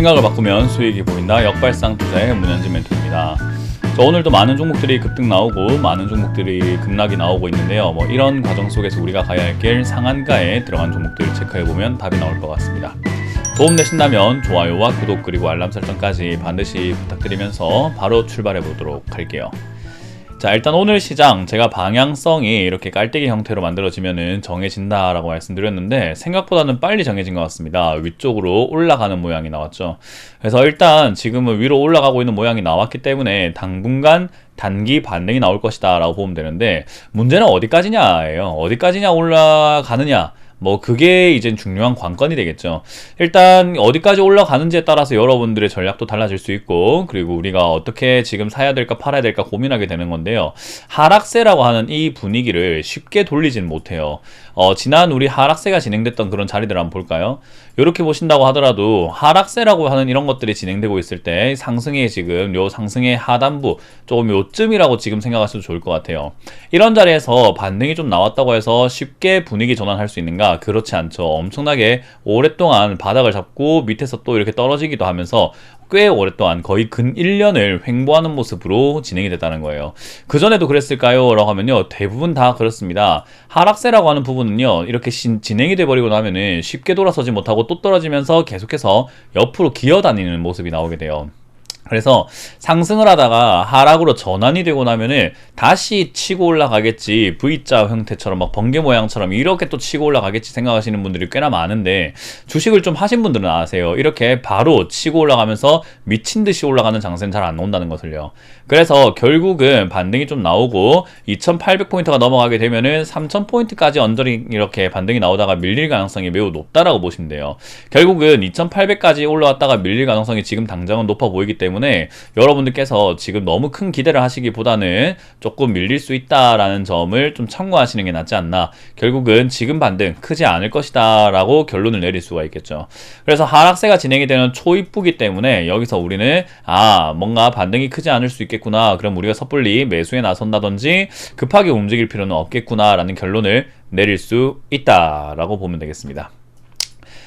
생각을 바꾸면 수익이 보인다. 역발상 투자의 문현진 멘토입니다. 오늘도 많은 종목들이 급등 나오고 많은 종목들이 급락이 나오고 있는데요. 이런 과정 속에서 우리가 가야 할 길 상한가에 들어간 종목들 체크해보면 답이 나올 것 같습니다. 도움 되신다면 좋아요와 구독 그리고 알람 설정까지 반드시 부탁드리면서 바로 출발해 보도록 할게요. 자, 일단 오늘 시장 제가 방향성이 이렇게 깔때기 형태로 만들어지면은 정해진다라고 말씀드렸는데 생각보다는 빨리 정해진 것 같습니다. 위쪽으로 올라가는 모양이 나왔죠. 그래서 일단 지금은 위로 올라가고 있는 모양이 나왔기 때문에 당분간 단기 반등이 나올 것이다 라고 보면 되는데, 문제는 어디까지냐예요. 어디까지냐 올라가느냐, 그게 이제 중요한 관건이 되겠죠. 일단 어디까지 올라가는지에 따라서 여러분들의 전략도 달라질 수 있고, 그리고 우리가 어떻게 지금 사야 될까 팔아야 될까 고민하게 되는 건데요. 하락세라고 하는 이 분위기를 쉽게 돌리진 못해요. 지난 우리 하락세가 진행됐던 그런 자리들 한번 볼까요? 이렇게 보신다고 하더라도 하락세라고 하는 이런 것들이 진행되고 있을 때 상승의 지금 요 상승의 하단부 조금 요쯤이라고 지금 생각하셔도 좋을 것 같아요. 이런 자리에서 반등이 좀 나왔다고 해서 쉽게 분위기 전환할 수 있는가? 그렇지 않죠. 엄청나게 오랫동안 바닥을 잡고 밑에서 또 이렇게 떨어지기도 하면서 꽤 오랫동안 거의 근 1년을 횡보하는 모습으로 진행이 됐다는 거예요. 그전에도 그랬을까요? 라고 하면요, 대부분 다 그렇습니다. 하락세라고 하는 부분은요, 이렇게 진행이 돼버리고 나면은 쉽게 돌아서지 못하고 또 떨어지면서 계속해서 옆으로 기어다니는 모습이 나오게 돼요. 그래서 상승을 하다가 하락으로 전환이 되고 나면은 다시 치고 올라가겠지, V자 형태처럼 번개 모양처럼 이렇게 또 치고 올라가겠지 생각하시는 분들이 꽤나 많은데, 주식을 좀 하신 분들은 아세요. 이렇게 바로 치고 올라가면서 미친 듯이 올라가는 장세는 잘 안 나온다는 것을요. 그래서 결국은 반등이 좀 나오고 2800포인트가 넘어가게 되면은 3000포인트까지 언저리 이렇게 반등이 나오다가 밀릴 가능성이 매우 높다라고 보시면 돼요. 결국은 2800까지 올라왔다가 밀릴 가능성이 지금 당장은 높아 보이기 때문에 여러분들께서 지금 너무 큰 기대를 하시기보다는 조금 밀릴 수 있다라는 점을 좀 참고하시는 게 낫지 않나. 결국은 지금 반등 크지 않을 것이다 라고 결론을 내릴 수가 있겠죠. 그래서 하락세가 진행이 되는 초입부기 때문에 여기서 우리는 뭔가 반등이 크지 않을 수 있겠구나, 그럼 우리가 섣불리 매수에 나선다든지 급하게 움직일 필요는 없겠구나 라는 결론을 내릴 수 있다라고 보면 되겠습니다.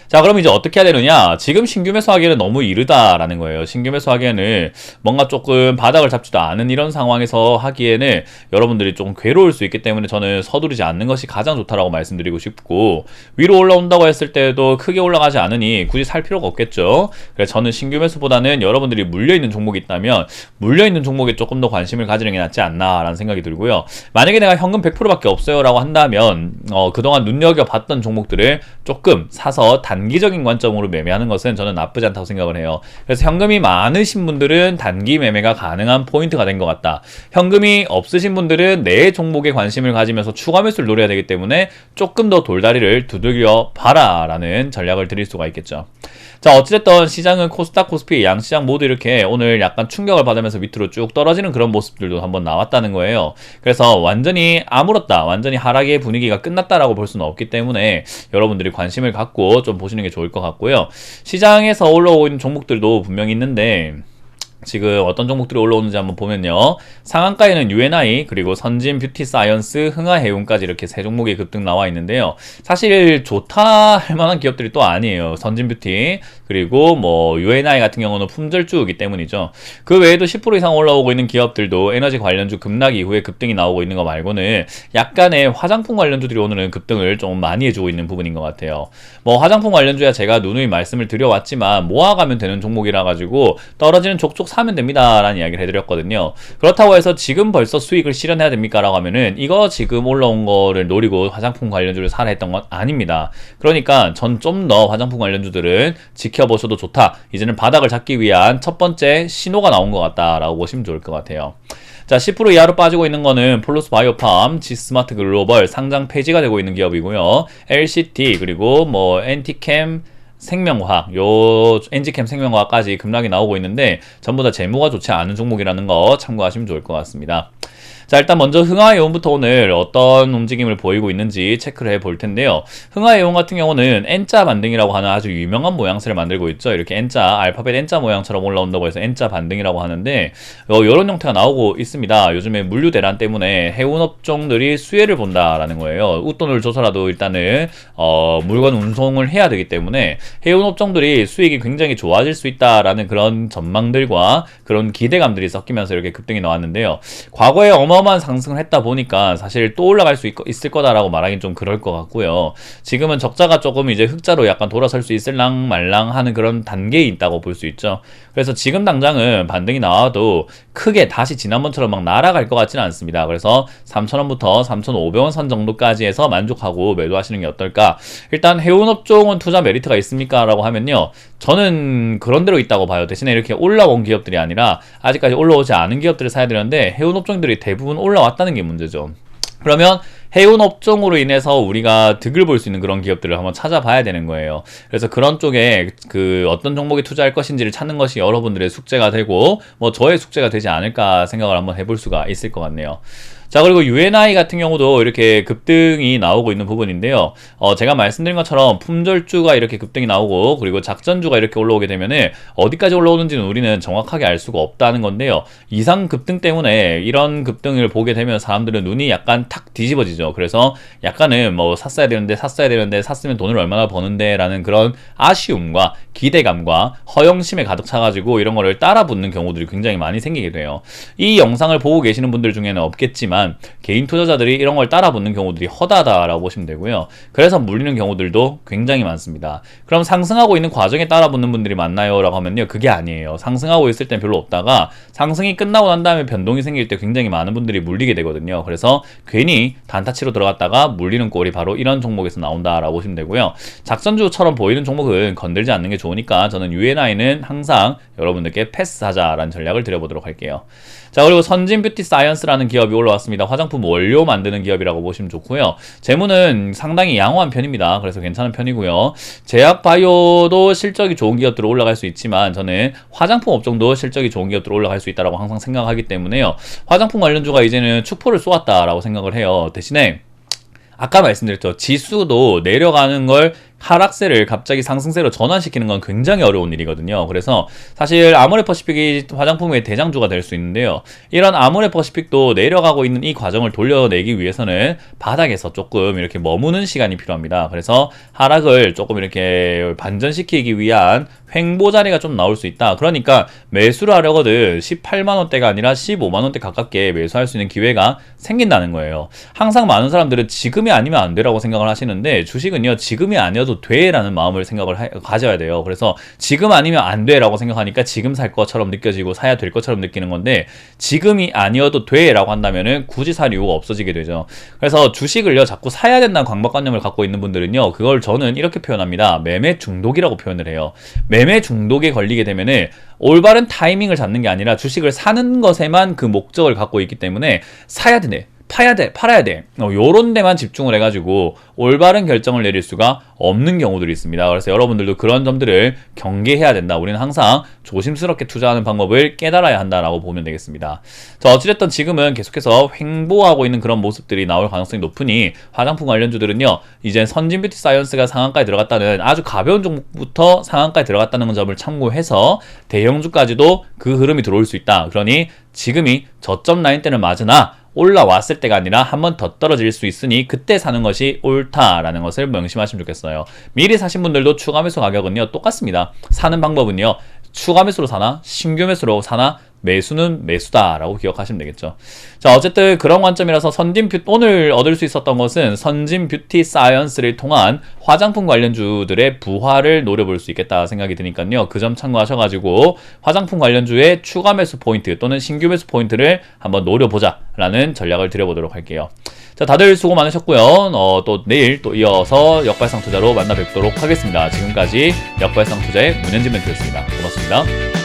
자, 그럼 이제 어떻게 해야 되느냐? 지금 신규 매수하기에는 너무 이르다라는 거예요. 신규 매수하기에는 뭔가 조금 바닥을 잡지도 않은 이런 상황에서 하기에는 여러분들이 조금 괴로울 수 있기 때문에 저는 서두르지 않는 것이 가장 좋다라고 말씀드리고 싶고, 위로 올라온다고 했을 때도 크게 올라가지 않으니 굳이 살 필요가 없겠죠. 그래서 저는 신규 매수보다는 여러분들이 물려있는 종목이 있다면 물려있는 종목에 조금 더 관심을 가지는 게 낫지 않나라는 생각이 들고요. 만약에 내가 현금 100%밖에 없어요 라고 한다면 그동안 눈여겨봤던 종목들을 조금 사서 단기적인 관점으로 매매하는 것은 저는 나쁘지 않다고 생각을 해요. 그래서 현금이 많으신 분들은 단기 매매가 가능한 포인트가 된 것 같다. 현금이 없으신 분들은 내 종목에 관심을 가지면서 추가 매수를 노려야 되기 때문에 조금 더 돌다리를 두들겨 봐라 라는 전략을 드릴 수가 있겠죠. 자, 어찌됐든 시장은 코스닥, 코스피 양시장 모두 이렇게 오늘 약간 충격을 받으면서 밑으로 쭉 떨어지는 그런 모습들도 한번 나왔다는 거예요. 그래서 완전히 아물었다, 완전히 하락의 분위기가 끝났다라고 볼 수는 없기 때문에 여러분들이 관심을 갖고 좀 보시는 게 좋을 것 같고요. 시장에서 올라오고 있는 종목들도 분명히 있는데 지금 어떤 종목들이 올라오는지 한번 보면요, 상한가에는 UNI 그리고 선진 뷰티 사이언스, 흥하해운까지 이렇게 세 종목이 급등 나와 있는데요. 사실 좋다 할 만한 기업들이 또 아니에요. 선진 뷰티 그리고 UNI 같은 경우는 품절주이기 때문이죠. 그 외에도 10% 이상 올라오고 있는 기업들도 에너지 관련주 급락 이후에 급등이 나오고 있는 거 말고는 약간의 화장품 관련주들이 오늘은 급등을 좀 많이 해주고 있는 부분인 것 같아요. 화장품 관련주야 제가 누누이 말씀을 드려왔지만 모아가면 되는 종목이라 가지고 떨어지는 족족 사면 됩니다 라는 이야기를 해드렸거든요. 그렇다고 해서 지금 벌써 수익을 실현해야 됩니까 라고 하면은 이거 지금 올라온 거를 노리고 화장품 관련주를 사라 했던 건 아닙니다. 그러니까 전 좀 더 화장품 관련주들은 지켜보셔도 좋다, 이제는 바닥을 잡기 위한 첫 번째 신호가 나온 것 같다 라고 보시면 좋을 것 같아요. 자, 10% 이하로 빠지고 있는 거는 폴로스 바이오팜, 지스마트 글로벌 상장 폐지가 되고 있는 기업이고요. LCT 그리고 엔티캠 생명화학, 엔지캠 생명화학까지 급락이 나오고 있는데 전부 다 재무가 좋지 않은 종목이라는 거 참고하시면 좋을 것 같습니다. 자, 일단 먼저 흥하해온부터 오늘 어떤 움직임을 보이고 있는지 체크를 해볼 텐데요. 흥하해온 같은 경우는 N자 반등이라고 하는 아주 유명한 모양새를 만들고 있죠. 이렇게 N자, 알파벳 N자 모양처럼 올라온다고 해서 N자 반등이라고 하는데 이런 형태가 나오고 있습니다. 요즘에 물류 대란 때문에 해운업종들이 수혜를 본다라는 거예요. 웃돈을 줘서라도 일단은 물건 운송을 해야 되기 때문에 해운업종들이 수익이 굉장히 좋아질 수 있다라는 그런 전망들과 그런 기대감들이 섞이면서 이렇게 급등이 나왔는데요. 과거에 어마어마한 상승을 했다 보니까 사실 또 올라갈 수 있을 거다라고 말하긴 좀 그럴 것 같고요. 지금은 적자가 조금 이제 흑자로 약간 돌아설 수 있을랑 말랑 하는 그런 단계에 있다고 볼 수 있죠. 그래서 지금 당장은 반등이 나와도 크게 다시 지난번처럼 막 날아갈 것 같지는 않습니다. 그래서 3,000원부터 3,500원 선 정도까지 해서 만족하고 매도하시는 게 어떨까? 일단 해운업종은 투자 메리트가 있습니까? 라고 하면요. 저는 그런 대로 있다고 봐요. 대신에 이렇게 올라온 기업들이 아니라 아직까지 올라오지 않은 기업들을 사야 되는데 해운업종들이 대부분 올라왔다는 게 문제죠. 그러면 해운업종으로 인해서 우리가 득을 볼 수 있는 그런 기업들을 한번 찾아봐야 되는 거예요. 그래서 그런 쪽에 그 어떤 종목에 투자할 것인지를 찾는 것이 여러분들의 숙제가 되고 뭐 저의 숙제가 되지 않을까 생각을 한번 해볼 수가 있을 것 같네요. 자, 그리고 UNI 같은 경우도 이렇게 급등이 나오고 있는 부분인데요. 제가 말씀드린 것처럼 품절주가 이렇게 급등이 나오고 그리고 작전주가 이렇게 올라오게 되면은 어디까지 올라오는지는 우리는 정확하게 알 수가 없다는 건데요. 이상 급등 때문에 이런 급등을 보게 되면 사람들은 눈이 약간 탁 뒤집어지죠. 그래서 약간은 뭐 샀어야 되는데 샀으면 돈을 얼마나 버는데 라는 그런 아쉬움과 기대감과 허영심에 가득 차가지고 이런 거를 따라 붙는 경우들이 굉장히 많이 생기게 돼요. 이 영상을 보고 계시는 분들 중에는 없겠지만 개인 투자자들이 이런 걸 따라 붙는 경우들이 허다하다라고 보시면 되고요. 그래서 물리는 경우들도 굉장히 많습니다. 그럼 상승하고 있는 과정에 따라 붙는 분들이 많나요? 라고 하면요. 그게 아니에요. 상승하고 있을 땐 별로 없다가 상승이 끝나고 난 다음에 변동이 생길 때 굉장히 많은 분들이 물리게 되거든요. 그래서 괜히 단타치로 들어갔다가 물리는 꼴이 바로 이런 종목에서 나온다라고 보시면 되고요. 작전주처럼 보이는 종목은 건들지 않는 게 좋으니까 저는 UNI는 항상 여러분들께 패스하자라는 전략을 드려보도록 할게요. 자, 그리고 선진 뷰티 사이언스라는 기업이 올라왔습니다. 화장품 원료 만드는 기업이라고 보시면 좋고요. 재무는 상당히 양호한 편입니다. 그래서 괜찮은 편이고요. 제약 바이오도 실적이 좋은 기업들로 올라갈 수 있지만 저는 화장품 업종도 실적이 좋은 기업들로 올라갈 수 있다고 항상 생각하기 때문에요. 화장품 관련주가 이제는 축포를 쏘았다라고 생각을 해요. 대신에 아까 말씀드렸죠. 지수도 내려가는 걸 하락세를 갑자기 상승세로 전환시키는 건 굉장히 어려운 일이거든요. 그래서 사실 아모레퍼시픽이 화장품의 대장주가 될 수 있는데요. 이런 아모레퍼시픽도 내려가고 있는 이 과정을 돌려내기 위해서는 바닥에서 조금 이렇게 머무는 시간이 필요합니다. 그래서 하락을 조금 이렇게 반전시키기 위한 횡보 자리가 좀 나올 수 있다. 그러니까 매수를 하려거든 18만원대가 아니라 15만원대 가깝게 매수할 수 있는 기회가 생긴다는 거예요. 항상 많은 사람들은 지금이 아니면 안 되라고 생각을 하시는데 주식은요, 지금이 아니어도 돼라는 마음을 가져야 돼요. 그래서 지금 아니면 안 돼라고 생각하니까 지금 살 것처럼 느껴지고 사야 될 것처럼 느끼는 건데 지금이 아니어도 돼라고 한다면은 굳이 살 이유가 없어지게 되죠. 그래서 주식을요, 자꾸 사야 된다는 강박관념을 갖고 있는 분들은요, 그걸 저는 이렇게 표현합니다. 매매 중독이라고 표현을 해요. 매매 중독에 걸리게 되면은 올바른 타이밍을 잡는 게 아니라 주식을 사는 것에만 그 목적을 갖고 있기 때문에 사야 되네, 팔아야 돼. 요런 데만 집중을 해가지고 올바른 결정을 내릴 수가 없는 경우들이 있습니다. 그래서 여러분들도 그런 점들을 경계해야 된다. 우리는 항상 조심스럽게 투자하는 방법을 깨달아야 한다라고 보면 되겠습니다. 자, 어찌됐든 지금은 계속해서 횡보하고 있는 그런 모습들이 나올 가능성이 높으니 화장품 관련주들은요, 이제 선진 뷰티 사이언스가 상한가에 들어갔다는 아주 가벼운 종목부터 상한가에 들어갔다는 점을 참고해서 대형주까지도 그 흐름이 들어올 수 있다. 그러니 지금이 저점 라인 때는 맞으나 올라왔을 때가 아니라 한 번 더 떨어질 수 있으니 그때 사는 것이 옳다라는 것을 명심하시면 좋겠어요. 미리 사신 분들도 추가 매수 가격은요, 똑같습니다. 사는 방법은요, 추가 매수로 사나 신규 매수로 사나 매수는 매수다라고 기억하시면 되겠죠. 자, 어쨌든 그런 관점이라서 오늘 얻을 수 있었던 것은 선진 뷰티 사이언스를 통한 화장품 관련주들의 부활을 노려볼 수 있겠다 생각이 드니까요. 그 점 참고하셔가지고 화장품 관련주의 추가 매수 포인트 또는 신규 매수 포인트를 한번 노려보자라는 전략을 드려보도록 할게요. 자, 다들 수고 많으셨고요. 또 내일 또 이어서 역발상 투자로 만나 뵙도록 하겠습니다. 지금까지 역발상 투자의 문현진 멘트였습니다. 고맙습니다.